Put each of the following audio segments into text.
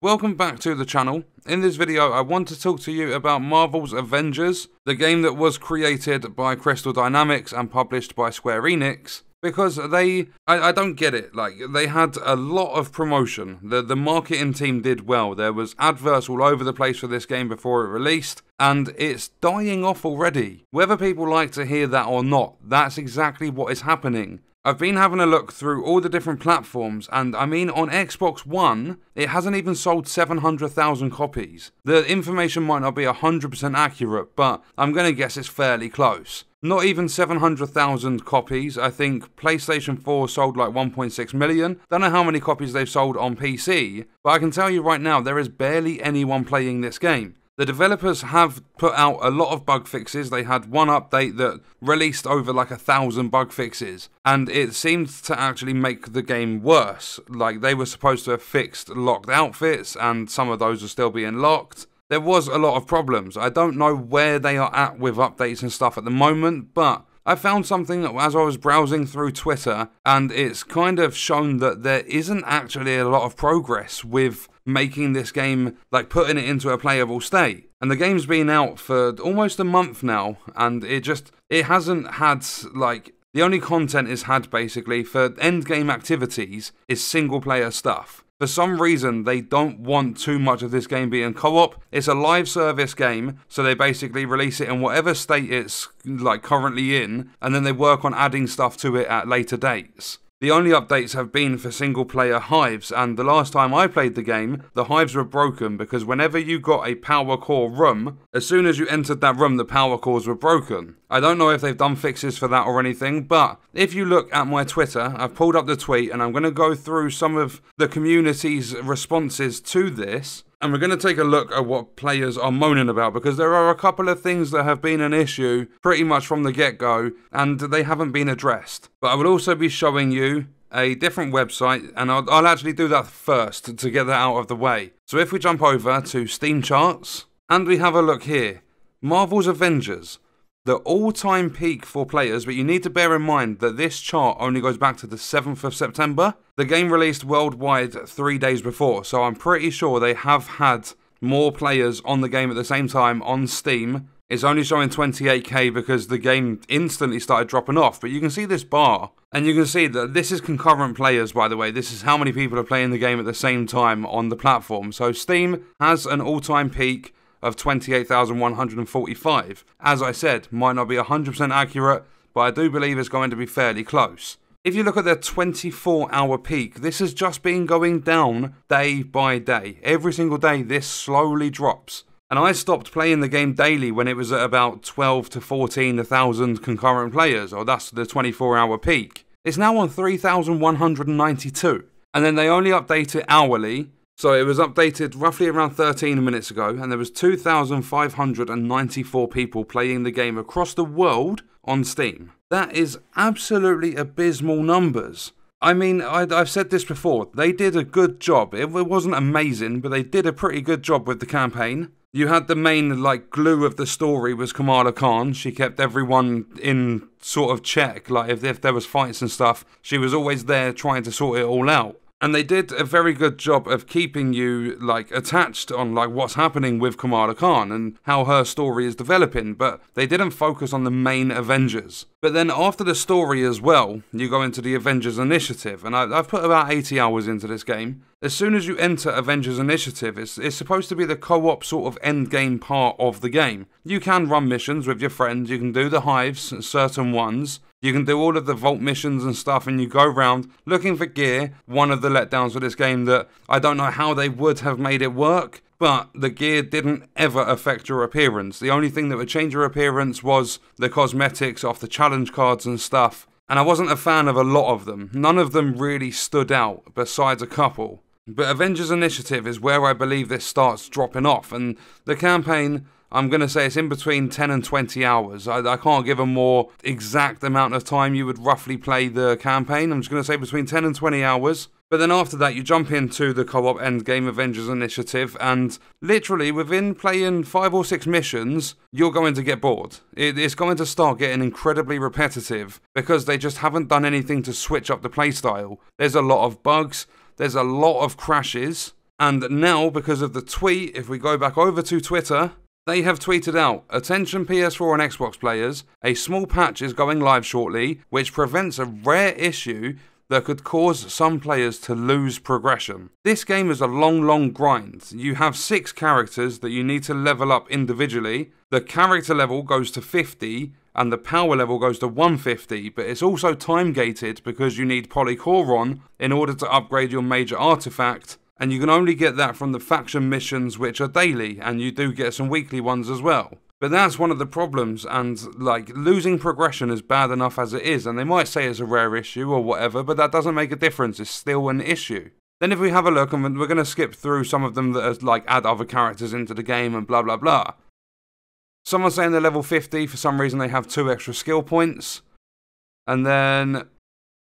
Welcome back to the channel. In this video I want to talk to you about Marvel's Avengers, the game that was created by Crystal Dynamics and published by Square Enix, because I don't get it. Like, they had a lot of promotion. The marketing team did well. There was adverts all over the place for this game before it released, and it's dying off already. Whether people like to hear that or not, that's exactly what is happening. I've been having a look through all the different platforms, and I mean, on Xbox One, it hasn't even sold 700,000 copies. The information might not be 100% accurate, but I'm gonna guess it's fairly close. Not even 700,000 copies. I think PlayStation 4 sold like 1.6 million. Don't know how many copies they've sold on PC, but I can tell you right now, there is barely anyone playing this game. The developers have put out a lot of bug fixes. They had one update that released over like 1,000 bug fixes, and it seemed to actually make the game worse. Like, they were supposed to have fixed locked outfits, and some of those are still being locked. There was a lot of problems. I don't know where they are at with updates and stuff at the moment, but I found something as I was browsing through Twitter, and it's kind of shown that there isn't actually a lot of progress with making this game, like putting it into a playable state. And the game's been out for almost a month now, and it hasn't had, like, the only content it's had basically for end game activities is single player stuff. For some reason, they don't want too much of this game being co-op. It's a live service game, so they basically release it in whatever state it's like currently in, and then they work on adding stuff to it at later dates. The only updates have been for single player hives, and the last time I played the game, the hives were broken because whenever you got a power core room, as soon as you entered that room, the power cores were broken. I don't know if they've done fixes for that or anything, but if you look at my Twitter, I've pulled up the tweet and I'm going to go through some of the community's responses to this. And we're going to take a look at what players are moaning about, because there are a couple of things that have been an issue pretty much from the get-go, and they haven't been addressed. But I will also be showing you a different website, and I'll actually do that first to get that out of the way. So if we jump over to Steam charts, and we have a look here, Marvel's Avengers. The all-time peak for players, but you need to bear in mind that this chart only goes back to the 7th of September. The game released worldwide 3 days before, so I'm pretty sure they have had more players on the game at the same time on Steam. It's only showing 28k because the game instantly started dropping off, but you can see this bar, and you can see that this is concurrent players, by the way. This is how many people are playing the game at the same time on the platform. So Steam has an all-time peak of 28,145. As I said, might not be 100% accurate, but I do believe it's going to be fairly close. If you look at their 24-hour peak, this has just been going down day by day. Every single day, this slowly drops. And I stopped playing the game daily when it was at about 12 to 14,000 concurrent players, or that's the 24-hour peak. It's now on 3,192. And then they only update it hourly. So it was updated roughly around 13 minutes ago, and there was 2,594 people playing the game across the world on Steam. That is absolutely abysmal numbers. I mean, I've said this before, they did a good job. It wasn't amazing, but they did a pretty good job with the campaign. You had the main, like, glue of the story was Kamala Khan. She kept everyone in sort of check. Like, if there was fights and stuff, she was always there trying to sort it all out. And they did a very good job of keeping you, like, attached on, like, what's happening with Kamala Khan and how her story is developing, but they didn't focus on the main Avengers. But then after the story as well, you go into the Avengers Initiative, and I've put about 80 hours into this game. As soon as you enter Avengers Initiative, it's supposed to be the co-op sort of end game part of the game. You can run missions with your friends, you can do the hives, certain ones. You can do all of the vault missions and stuff, and you go around looking for gear. One of the letdowns for this game that I don't know how they would have made it work, but the gear didn't ever affect your appearance. The only thing that would change your appearance was the cosmetics off the challenge cards and stuff, and I wasn't a fan of a lot of them. None of them really stood out, besides a couple. But Avengers Initiative is where I believe this starts dropping off, and the campaign, I'm going to say it's in between 10 and 20 hours. I can't give a more exact amount of time you would roughly play the campaign. I'm just going to say between 10 and 20 hours. But then after that, you jump into the co-op endgame Avengers Initiative, and literally within playing 5 or 6 missions, you're going to get bored. It's going to start getting incredibly repetitive because they just haven't done anything to switch up the playstyle. There's a lot of bugs, there's a lot of crashes, And now, because of the tweet, if we go back over to Twitter, they have tweeted out, "Attention PS4 and Xbox players, a small patch is going live shortly, which prevents a rare issue that could cause some players to lose progression. This game is a long grind. You have 6 characters that you need to level up individually. The character level goes to 50 and the power level goes to 150, but it's also time gated because you need Polychoron in order to upgrade your major artifact, and you can only get that from the faction missions, which are daily, and you do get some weekly ones as well. But that's one of the problems, and like, losing progression is bad enough as it is, and they might say it's a rare issue or whatever, but that doesn't make a difference, it's still an issue. Then if we have a look, and we're going to skip through some of them that are like add other characters into the game and blah blah blah. Someone's saying they're level 50, for some reason they have 2 extra skill points. And then,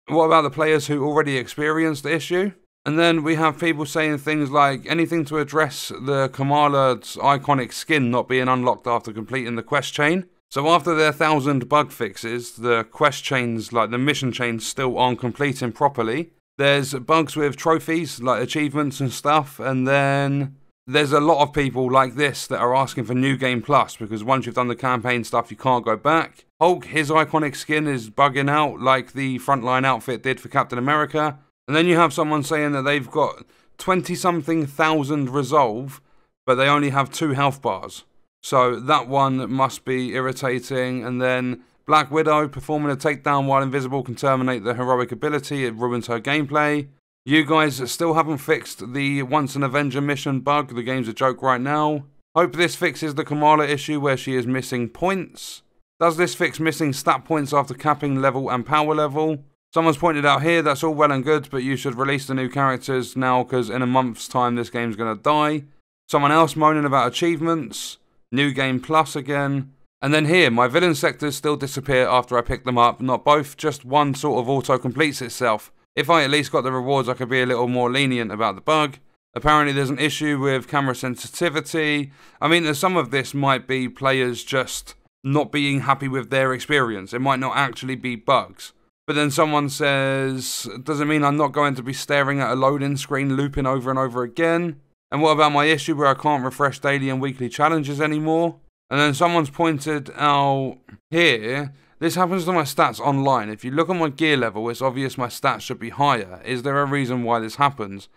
what about the players who already experienced the issue? And then we have people saying things like anything to address the Kamala's iconic skin not being unlocked after completing the quest chain. So after their 1,000 bug fixes, the quest chains, like the mission chains, still aren't completing properly. There's bugs with trophies, like achievements and stuff, and then there's a lot of people like this that are asking for New Game Plus, because once you've done the campaign stuff, you can't go back. Hulk, his iconic skin is bugging out like the frontline outfit did for Captain America. And then you have someone saying that they've got 20-something thousand resolve, but they only have 2 health bars. So that one must be irritating. And then Black Widow performing a takedown while invisible can terminate the heroic ability. It ruins her gameplay. You guys still haven't fixed the Once an Avenger mission bug. The game's a joke right now. Hope this fixes the Kamala issue where she is missing points. Does this fix missing stat points after capping level and power level? Someone's pointed out here, that's all well and good, but you should release the new characters now because in a month's time this game's going to die. Someone else moaning about achievements. New Game Plus again. And then here, my villain sectors still disappear after I pick them up. Not both, just one sort of auto-completes itself. If I at least got the rewards, I could be a little more lenient about the bug. Apparently there's an issue with camera sensitivity. I mean, some of this might be players just not being happy with their experience. It might not actually be bugs. But then someone says, does it mean I'm not going to be staring at a loading screen looping over and over again? And what about my issue where I can't refresh daily and weekly challenges anymore? And then someone's pointed out here, this happens to my stats online. If you look at my gear level, it's obvious my stats should be higher. Is there a reason why this happens?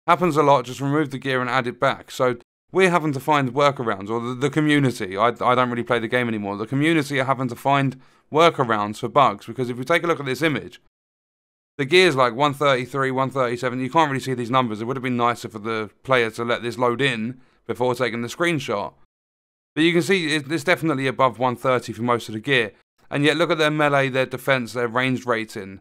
Happens a lot, just remove the gear and add it back. So we're having to find workarounds, or the community. I don't really play the game anymore. The community are having to find workarounds for bugs, because if we take a look at this image, the gear's like 133, 137, you can't really see these numbers. It would have been nicer for the player to let this load in before taking the screenshot. But you can see it's definitely above 130 for most of the gear. And yet look at their melee, their defense, their range rating.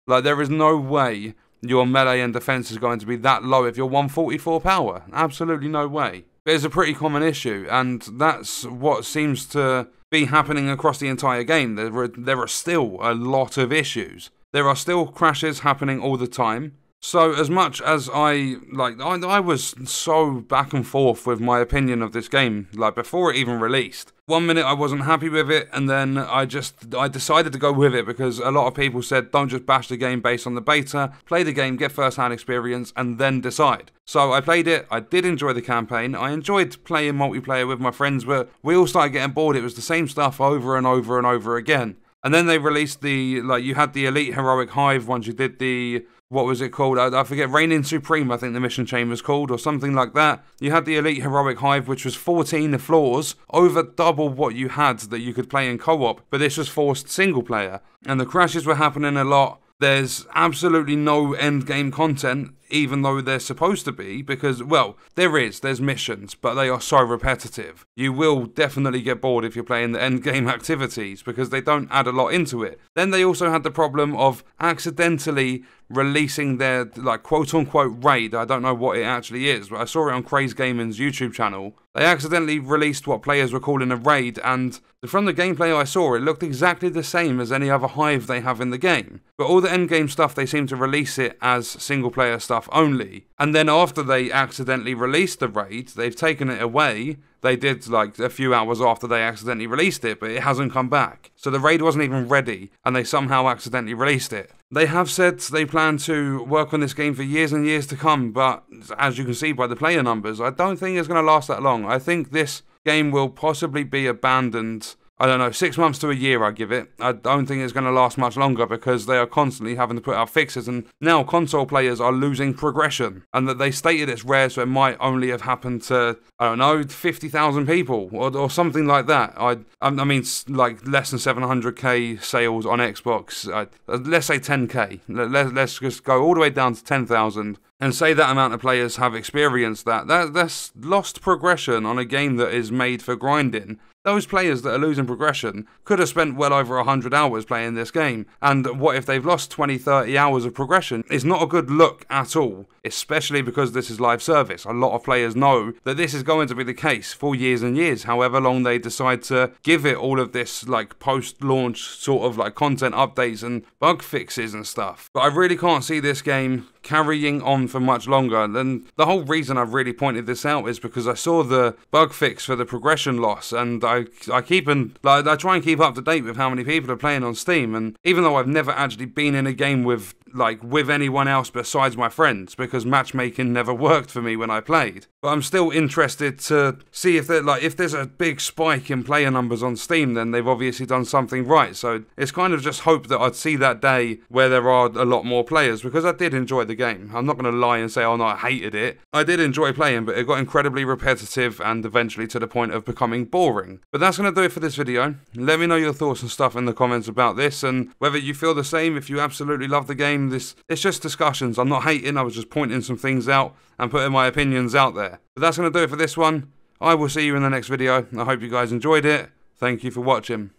Like, there is no way your melee and defense is going to be that low if you're 144 power. Absolutely no way. But it's a pretty common issue, and that's what seems to be happening across the entire game. There are still a lot of issues. There are still crashes happening all the time. So as much as I was so back and forth with my opinion of this game, like before it even released. One minute I wasn't happy with it, and then I decided to go with it because a lot of people said don't just bash the game based on the beta, play the game, get first-hand experience, and then decide. So I played it, I did enjoy the campaign, I enjoyed playing multiplayer with my friends, but we all started getting bored. It was the same stuff over and over and over again. And then they released you had the Elite Heroic Hive once you did the, what was it called? I forget, Reigning Supreme, I think the mission chain was called, or something like that. You had the Elite Heroic Hive, which was 14 floors, over double what you had that you could play in co-op, but this was forced single player. And the crashes were happening a lot. There's absolutely no end game content, even though there's supposed to be, because, well, there's missions, but they are so repetitive. You will definitely get bored if you're playing the end game activities, because they don't add a lot into it. Then they also had the problem of accidentally releasing their, quote-unquote raid. I don't know what it actually is, but I saw it on Craze Gaming's YouTube channel. They accidentally released what players were calling a raid, and from the gameplay I saw, it looked exactly the same as any other hive they have in the game. But all the endgame stuff, they seem to release it as single-player stuff stuff only. And then after they accidentally released the raid, they've taken it away. They did like a few hours after they accidentally released it, but it hasn't come back. So the raid wasn't even ready, and they somehow accidentally released it. They have said they plan to work on this game for years and years to come, but as you can see by the player numbers, I don't think it's going to last that long. I think this game will possibly be abandoned, I don't know, 6 months to a year I give it. I don't think it's going to last much longer because they are constantly having to put out fixes, and now console players are losing progression. And that they stated it's rare, so it might only have happened to, I don't know, 50,000 people or something like that. I mean, like less than 700k sales on Xbox. Let's say 10k. Let's just go all the way down to 10,000. And say that amount of players have experienced that. That's lost progression on a game that is made for grinding. Those players that are losing progression could have spent well over 100 hours playing this game. And what if they've lost 20, 30 hours of progression? It's not a good look at all, especially because this is live service. A lot of players know that this is going to be the case for years and years, however long they decide to give it all of this like post-launch sort of like content updates and bug fixes and stuff. But I really can't see this game carrying on for much longer. And the whole reason I've really pointed this out is because I saw the bug fix for the progression loss, and I try and keep up to date with how many people are playing on Steam. And even though I've never actually been in a game with anyone else besides my friends, because matchmaking never worked for me when I played, but I'm still interested to see if if there's a big spike in player numbers on Steam, then they've obviously done something right. So it's kind of just hope that I'd see that day where there are a lot more players, because I did enjoy the game. I'm not going to lie and say, oh no, I hated it. I did enjoy playing, but it got incredibly repetitive and eventually to the point of becoming boring. But that's going to do it for this video. Let me know your thoughts and stuff in the comments about this, and whether you feel the same, if you absolutely love the game. It's just discussions. I'm not hating, I was just pointing some things out and putting my opinions out there. But that's going to do it for this one. I will see you in the next video. I hope you guys enjoyed it. Thank you for watching.